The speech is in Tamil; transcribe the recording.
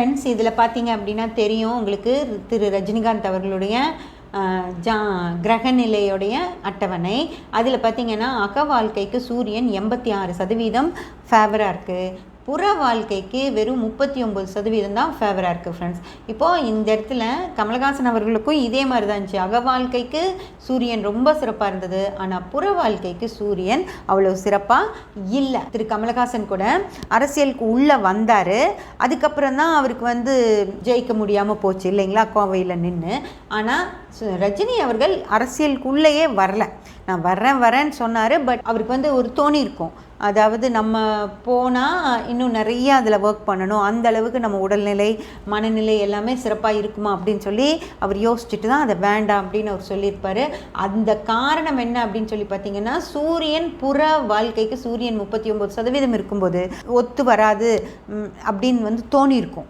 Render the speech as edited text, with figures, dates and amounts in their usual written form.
ஃப்ரெண்ட்ஸ், இதில் பார்த்தீங்க அப்படின்னா தெரியும் உங்களுக்கு திரு ரஜினிகாந்த் அவர்களுடைய கிரகநிலையுடைய அட்டவணை. அதில் பார்த்தீங்கன்னா அக வாழ்க்கைக்கு சூரியன் 86% ஃபேவராக இருக்குது, புற வாழ்க்கைக்கு வெறும் 39% தான் ஃபேவராக இருக்குது ஃப்ரெண்ட்ஸ். இப்போது இந்த இடத்துல கமலஹாசன் அவர்களுக்கும் இதே மாதிரி தான் இருந்துச்சு. அக வாழ்க்கைக்கு சூரியன் ரொம்ப சிறப்பாக இருந்தது, ஆனால் புற வாழ்க்கைக்கு சூரியன் அவ்வளோ சிறப்பாக இல்லை. திரு கமலஹாசன் கூட அரசியலுக்கு உள்ளே வந்தார், அதுக்கப்புறம் தான் அவருக்கு ஜெயிக்க முடியாமல் போச்சு இல்லைங்களா, கோவையில் நின்று. ஆனால் ரஜினி அவர்கள் அரசியலுக்குள்ளேயே வரல. நான் வரேன்னு சொன்னார், பட் அவருக்கு ஒரு தோணி இருக்கும், அதாவது நம்ம போனால் இன்னும் நிறைய அதில் ஒர்க் பண்ணணும், அந்த அளவுக்கு நம்ம உடல்நிலை மனநிலை எல்லாமே சிறப்பாக இருக்குமா அப்படின்னு சொல்லி அவர் யோசிச்சுட்டு தான் அதை வேண்டாம் அப்படின்னு அவர் சொல்லியிருப்பார். அந்த காரணம் என்ன அப்படின்னு சொல்லி பார்த்தீங்கன்னா, சூரியன் புற வாழ்க்கைக்கு சூரியன் 39% இருக்கும்போது ஒத்து வராது அப்படின்னு தோணியிருக்கும்.